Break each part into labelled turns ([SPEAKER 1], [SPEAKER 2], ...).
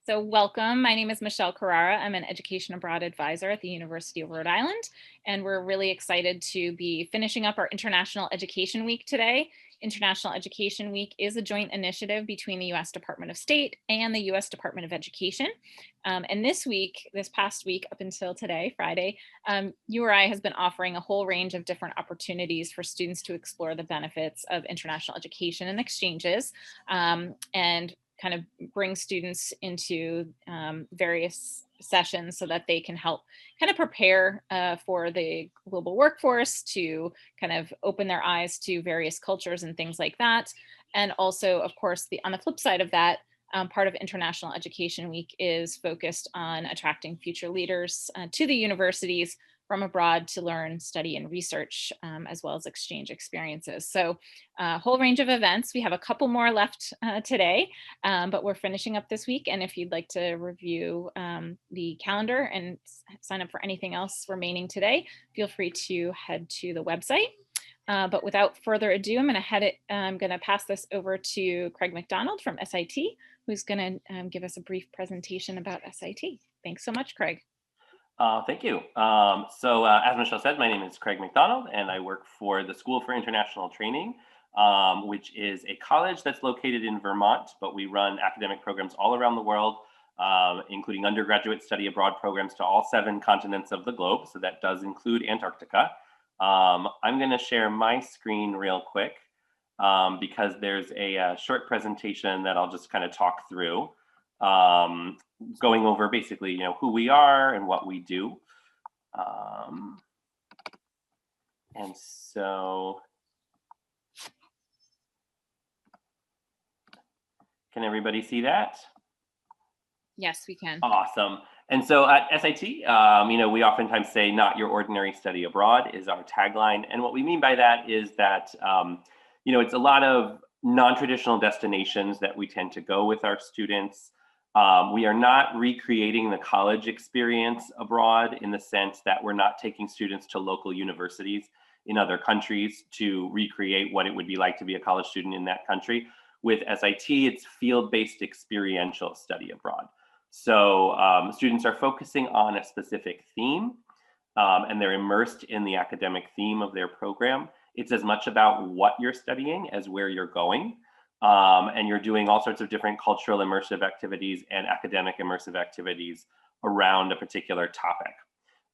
[SPEAKER 1] So welcome. My name is Michelle Carrara. I'm an Education Abroad Advisor at the University of Rhode Island, and we're really excited to be finishing up our International Education Week today. International Education Week is a joint initiative between the U.S. Department of State and the U.S. Department of Education. And this past week, up until today, Friday, URI has been offering a whole range of different opportunities for students to explore the benefits of international education and exchanges. And kind of bring students into various sessions so that they can help kind of prepare for the global workforce, to kind of open their eyes to various cultures and things like that. And also, of course, on the flip side of that, part of International Education Week is focused on attracting future leaders to the universities from abroad to learn, study, and research, as well as exchange experiences. So a whole range of events. We have a couple more left today, but we're finishing up this week. And if you'd like to review the calendar and sign up for anything else remaining today, feel free to head to the website. But without further ado, I'm going to pass this over to Craig McDonald from SIT, who's going to give us a brief presentation about SIT. Thanks so much, Craig.
[SPEAKER 2] Thank you. As Michelle said, my name is Craig McDonald, and I work for the School for International Training, which is a college that's located in Vermont, but we run academic programs all around the world, including undergraduate study abroad programs to all 7 continents of the globe. So that does include Antarctica. I'm going to share my screen real quick because there's a short presentation that I'll just kind of talk through. Going over basically, who we are and what we do. And so, can everybody see that?
[SPEAKER 1] Yes, we can.
[SPEAKER 2] Awesome. And so at SIT, we oftentimes say "not your ordinary study abroad" is our tagline. And what we mean by that is that, it's a lot of non-traditional destinations that we tend to go with our students. We are not recreating the college experience abroad in the sense that we're not taking students to local universities in other countries to recreate what it would be like to be a college student in that country. With SIT, it's field-based experiential study abroad. So students are focusing on a specific theme, and they're immersed in the academic theme of their program. It's as much about what you're studying as where you're going. And you're doing all sorts of different cultural immersive activities and academic immersive activities around a particular topic.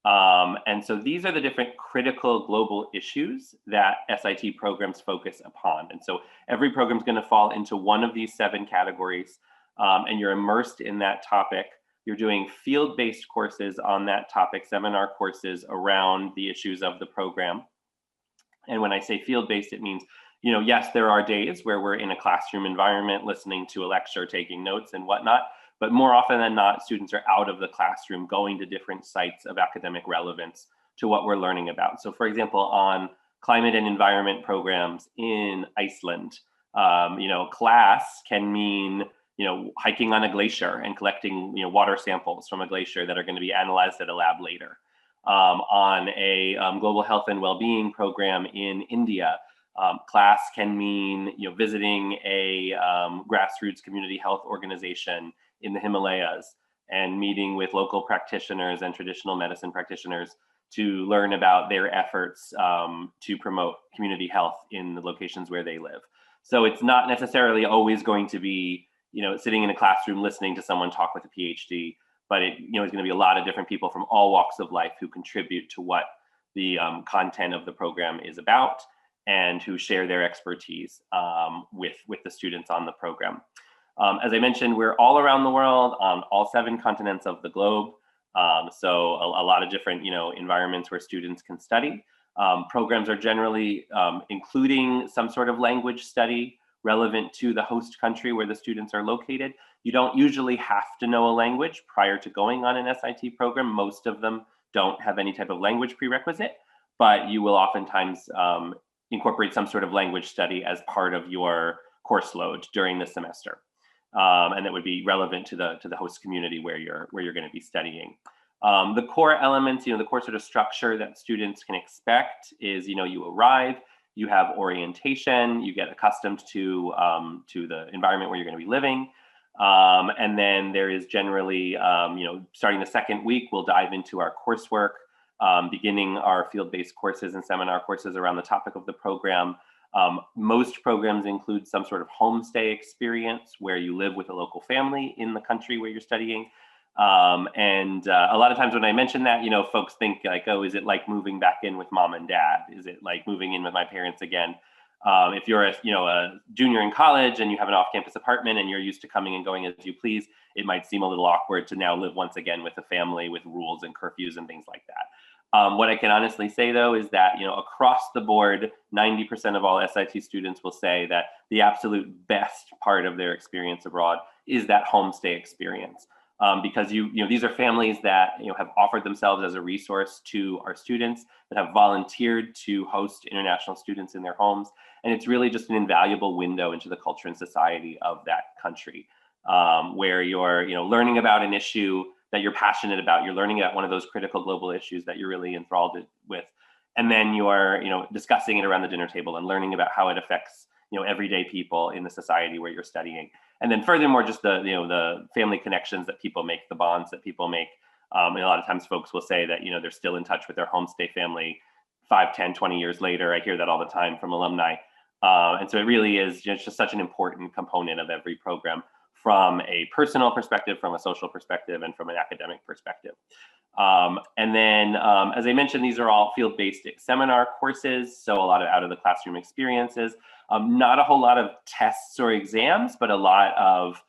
[SPEAKER 2] And so these are the different critical global issues that SIT programs focus upon. And so every program is going to fall into one of these 7 categories, and you're immersed in that topic. You're doing field-based courses on that topic, seminar courses around the issues of the program. And when I say field-based, it means, yes, there are days where we're in a classroom environment listening to a lecture, taking notes and whatnot, but more often than not, students are out of the classroom going to different sites of academic relevance to what we're learning about. So for example, on climate and environment programs in Iceland, class can mean, hiking on a glacier and collecting, water samples from a glacier that are going to be analyzed at a lab later. On a global health and well-being program in India, class can mean visiting a grassroots community health organization in the Himalayas and meeting with local practitioners and traditional medicine practitioners to learn about their efforts to promote community health in the locations where they live. So it's not necessarily always going to be sitting in a classroom listening to someone talk with a PhD, but it's going to be a lot of different people from all walks of life who contribute to what the content of the program is about, and who share their expertise with the students on the program. As I mentioned, we're all around the world on all 7 continents of the globe. So a lot of different environments where students can study. Programs are generally including some sort of language study relevant to the host country where the students are located. You don't usually have to know a language prior to going on an SIT program. Most of them don't have any type of language prerequisite, but you will oftentimes incorporate some sort of language study as part of your course load during the semester. And that would be relevant to the host community where you're going to be studying. The core elements, the core sort of structure that students can expect is, you arrive, you have orientation, you get accustomed to the environment where you're going to be living. And then there is generally, starting the second week, we'll dive into our coursework, beginning our field-based courses and seminar courses around the topic of the program. Most programs include some sort of homestay experience where you live with a local family in the country where you're studying. A lot of times when I mention that, folks think like, oh, is it like moving back in with mom and dad? Is it like moving in with my parents again? If you're a junior in college and you have an off-campus apartment and you're used to coming and going as you please, it might seem a little awkward to now live once again with a family with rules and curfews and things like that. What I can honestly say, though, is that across the board, 90% of all SIT students will say that the absolute best part of their experience abroad is that homestay experience. Because these are families that have offered themselves as a resource to our students, that have volunteered to host international students in their homes, and it's really just an invaluable window into the culture and society of that country, where you're learning about an issue that you're passionate about, you're learning about one of those critical global issues that you're really enthralled with, and then you're discussing it around the dinner table and learning about how it affects everyday people in the society where you're studying. And then furthermore, just the family connections that people make, the bonds that people make. And a lot of times folks will say that, they're still in touch with their homestay family 5, 10, 20 years later. I hear that all the time from alumni. And so it really is just such an important component of every program, from a personal perspective, from a social perspective, and from an academic perspective. And then, as I mentioned, these are all field-based seminar courses, so a lot of out of the classroom experiences. Not a whole lot of tests or exams, but a lot of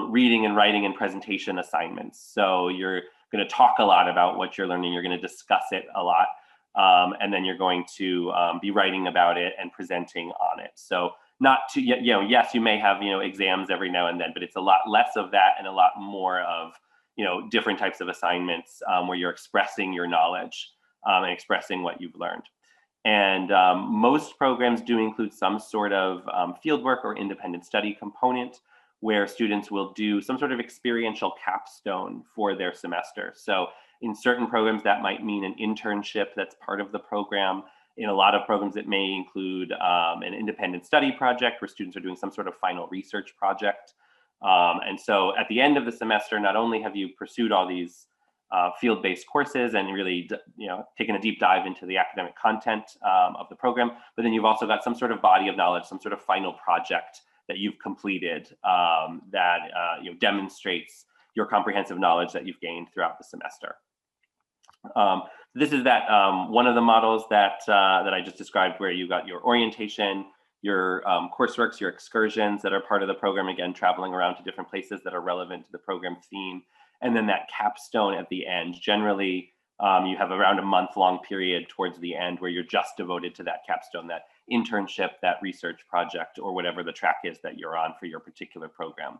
[SPEAKER 2] reading and writing and presentation assignments. So you're going to talk a lot about what you're learning. You're going to discuss it a lot. And then you're going to be writing about it and presenting on it. So not to, yes, you may have, exams every now and then, but it's a lot less of that and a lot more of, different types of assignments where you're expressing your knowledge and expressing what you've learned. And most programs do include some sort of fieldwork or independent study component where students will do some sort of experiential capstone for their semester. So in certain programs, that might mean an internship that's part of the program. In a lot of programs, it may include an independent study project where students are doing some sort of final research project. And so at the end of the semester, not only have you pursued all these field-based courses and really, taken a deep dive into the academic content of the program, but then you've also got some sort of body of knowledge, some sort of final project that you've completed that demonstrates your comprehensive knowledge that you've gained throughout the semester. This is that one of the models that I just described, where you got your orientation, your courseworks, your excursions that are part of the program, again, traveling around to different places that are relevant to the program theme. And then that capstone at the end. Generally, you have around a month-long period towards the end where you're just devoted to that capstone, that internship, that research project, or whatever the track is that you're on for your particular program.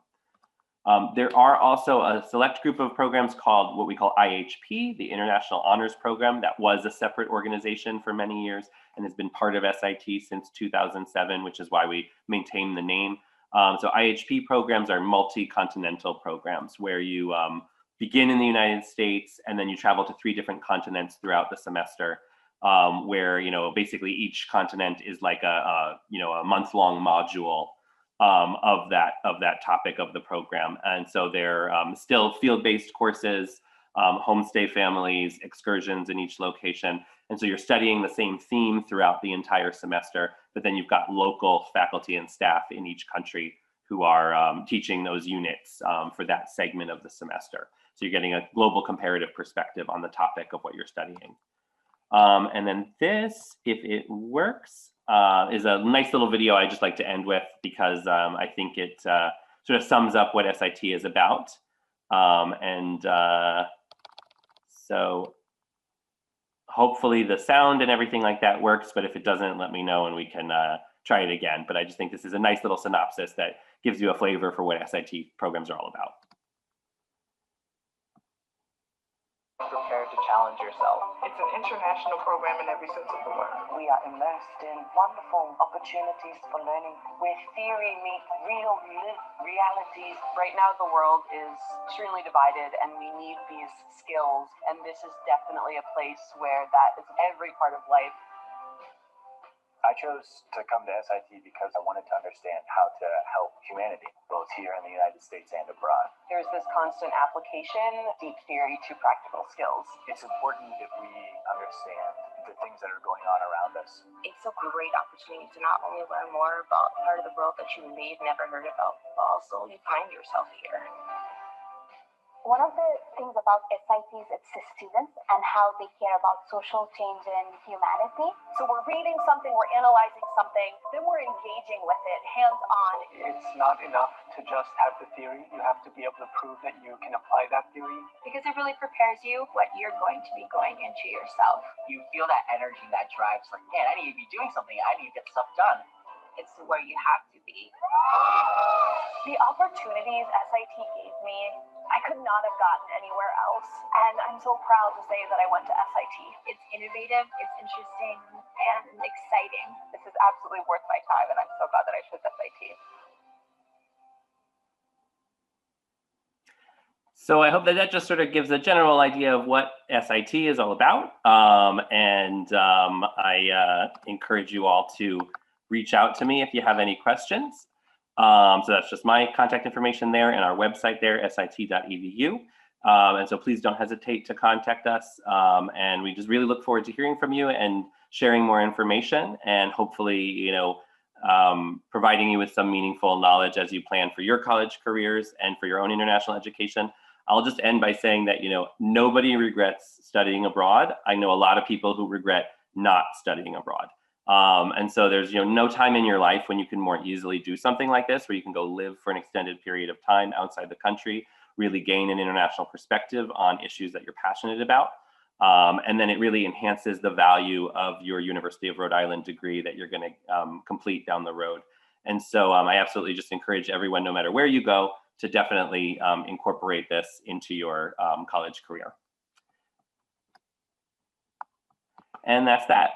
[SPEAKER 2] There are also a select group of programs called what we call IHP, the International Honors Program, that was a separate organization for many years and has been part of SIT since 2007, which is why we maintain the name. So IHP programs are multi-continental programs where you begin in the United States and then you travel to 3 different continents throughout the semester, where basically each continent is like a month-long module of that topic of the program. And so they're still field-based courses, homestay families, excursions in each location. And so you're studying the same theme throughout the entire semester, but then you've got local faculty and staff in each country who are teaching those units for that segment of the semester. So you're getting a global comparative perspective on the topic of what you're studying. And then this, if it works, is a nice little video I just like to end with because I think it sort of sums up what SIT is about. So hopefully the sound and everything like that works, but if it doesn't, let me know and we can try it again. But I just think this is a nice little synopsis that gives you a flavor for what SIT programs are all about.
[SPEAKER 3] Prepare to challenge yourself. It's an international program in every sense of the word. We are immersed in wonderful opportunities for learning where theory meets real realities. Right now, the world is extremely divided and we need these skills. And this is definitely a place where that is every part of life.
[SPEAKER 4] I chose to come to SIT because I wanted to understand how to help humanity, both here in the United States and abroad.
[SPEAKER 3] There's this constant application, deep theory to practical skills.
[SPEAKER 4] It's important that we understand the things that are going on around us.
[SPEAKER 3] It's a great opportunity to not only learn more about part of the world that you may have never heard about, but also you find yourself here.
[SPEAKER 5] One of the things about SIT is it's the students and how they care about social change and humanity.
[SPEAKER 3] So we're reading something, we're analyzing something, then we're engaging with it hands-on.
[SPEAKER 4] It's not enough to just have the theory. You have to be able to prove that you can apply that theory.
[SPEAKER 3] Because it really prepares you what you're going to be going into yourself.
[SPEAKER 6] You feel that energy, that drives, like, man, I need to be doing something. I need to get stuff done.
[SPEAKER 3] It's where you have to be. The opportunities SIT gave me, I could not have gotten anywhere else. And I'm so proud to say that I went to SIT. It's innovative, it's interesting, and exciting. This is absolutely worth my time, and I'm so glad that I chose SIT.
[SPEAKER 2] So I hope that that just sort of gives a general idea of what SIT is all about. I encourage you all to reach out to me if you have any questions. So that's just my contact information there and our website there, sit.edu. And so please don't hesitate to contact us. And we just really look forward to hearing from you and sharing more information and hopefully, you know, providing you with some meaningful knowledge as you plan for your college careers and for your own international education. I'll just end by saying that, you know, nobody regrets studying abroad. I know a lot of people who regret not studying abroad. And so there's, you know, no time in your life when you can more easily do something like this, where you can go live for an extended period of time outside the country, really gain an international perspective on issues that you're passionate about. And then it really enhances the value of your University of Rhode Island degree that you're going to complete down the road. And so I absolutely just encourage everyone, no matter where you go, to definitely incorporate this into your college career. And that's that.